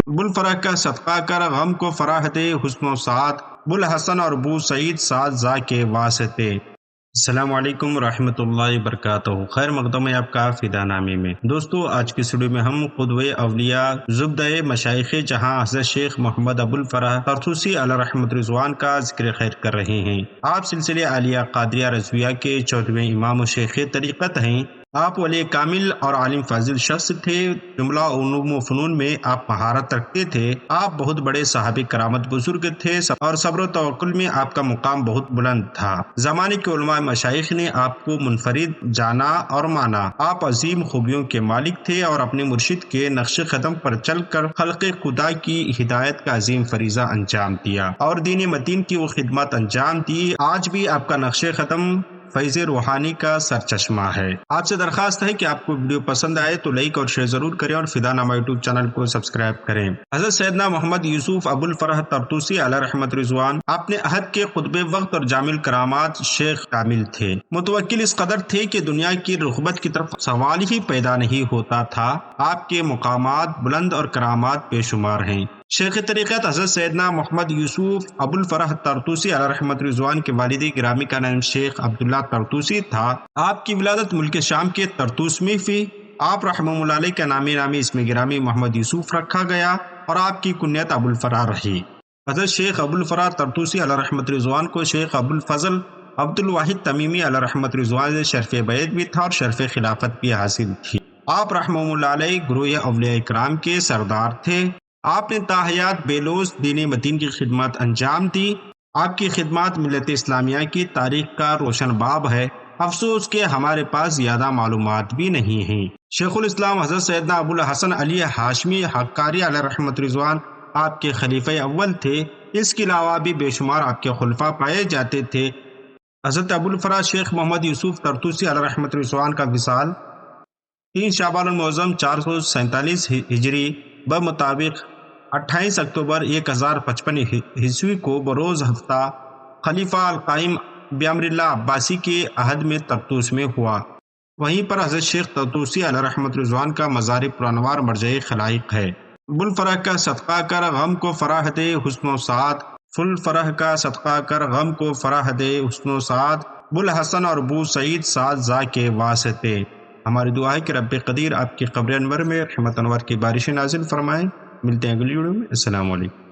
بلفرح کا صدقہ کر غم کو فراح دے حسن و سعد، بلحسن اور بو سعید سعد زا کے واسطے۔ السلام علیکم ورحمۃ اللہ وبرکاتہ۔ خیر مقدم ہے آپ کا فدا نامی میں۔ دوستو آج کی ویڈیو میں ہم قدوہ اولیاء زبدہ مشائخ جہاں حضرت شیخ محمد ابوالفرح طرطوسی علیہ رحمت رضوان کا ذکر خیر کر رہے ہیں۔ آپ سلسلے عالیہ قادریہ رضویہ کے 14ویں امام و شیخ طریقت ہیں۔ آپ ولی کامل اور عالم فاضل شخص تھے۔ جملہ علوم و فنون میں آپ مہارت رکھتے تھے۔ آپ بہت بڑے صحابی کرامت بزرگ تھے اور صبر و توکل میں آپ کا مقام بہت بلند تھا۔ زمانے کے علماء مشائخ نے آپ کو منفرد جانا اور مانا۔ آپ عظیم خوبیوں کے مالک تھے اور اپنے مرشد کے نقش قدم پر چل کر خلق خدا کی ہدایت کا عظیم فریضہ انجام دیا اور دین متین کی وہ خدمت انجام دی۔ آج بھی آپ کا نقش قدم فیض روحانی کا سرچشمہ ہے۔ آپ سے درخواست ہے کہ آپ کو ویڈیو پسند آئے تو لائک اور شیئر ضرور کریں اور فدا نامہ یوٹیوب چینل کو سبسکرائب کریں۔ حضرت سیدنا محمد یوسف ابوالفرح طرطوسی علیہ رحمت رضوان اپنے عہد کے قطب وقت اور جامع کرامات شیخ کامل تھے۔ متوکل اس قدر تھے کہ دنیا کی رغبت کی طرف سوال ہی پیدا نہیں ہوتا تھا۔ آپ کے مقامات بلند اور کرامات بے شمار ہیں۔ شیخ طریقت حضرت سیدنا محمد یوسف ابوالفرح طرطوسی علیہ رحمت رضوان کے والد گرامی کا نام شیخ عبداللہ طرطوسی تھا۔ آپ کی ولادت ملک شام کے طرطوس میں ہوئی۔ آپ رحمہ اللہ علیہ کا نامی اسم گرامی محمد یوسف رکھا گیا اور آپ کی کنیت ابوالفرح رہی۔ حضرت شیخ ابوالفرح طرطوسی علیہ رحمت رضوان کو شیخ ابوالفضل عبدالواحد تمیمی علیہ رحمت رضوان سے شرف بیعت بھی تھا اور شرف خلافت بھی حاصل تھی۔ آپ رحمہ اللہ علیہ گروہ اولیاء اکرام کے سردار تھے۔ آپ نے تاحیات بے لوث دین متین کی خدمت انجام دی۔ آپ کی خدمات ملت اسلامیہ کی تاریخ کا روشن باب ہے۔ افسوس کہ ہمارے پاس زیادہ معلومات بھی نہیں ہیں۔ شیخ الاسلام حضرت سیدنا ابو الحسن علی ہاشمی حقاری علیہ رحمت رضوان آپ کے خلیفہ اول تھے۔ اس کے علاوہ بھی بے شمار آپ کے خلفاء پائے جاتے تھے۔ حضرت ابوالفرح شیخ محمد یوسف طرطوسی علیہ رحمت رضوان کا وصال 3 شعبان المعظم 447 ہجری بمطابق 28 اکتوبر 1055 عیسوی کو بروز ہفتہ خلیفہ القائم بامر اللہ عباسی کے عہد میں طرطوس میں ہوا۔ وہیں پر حضرت شیخ طرطوسی علیہ رحمت رضوان کا مزار پرانوار مرجع خلائق ہے۔ بلفرح کا صدقہ کر غم کو فراح دے حسن و سعد، بلفرح کا صدقہ کر غم کو فراح دے حسن و سعد، بلحسن اور بو سعید سعد زا کے واسطے۔ ہماری دعا ہے کہ رب قدیر آپ کی قبر انور میں رحمت انور کی بارشیں نازل فرمائیں۔ ملتے ہیں اگلی ویڈیو میں۔ السلام علیکم۔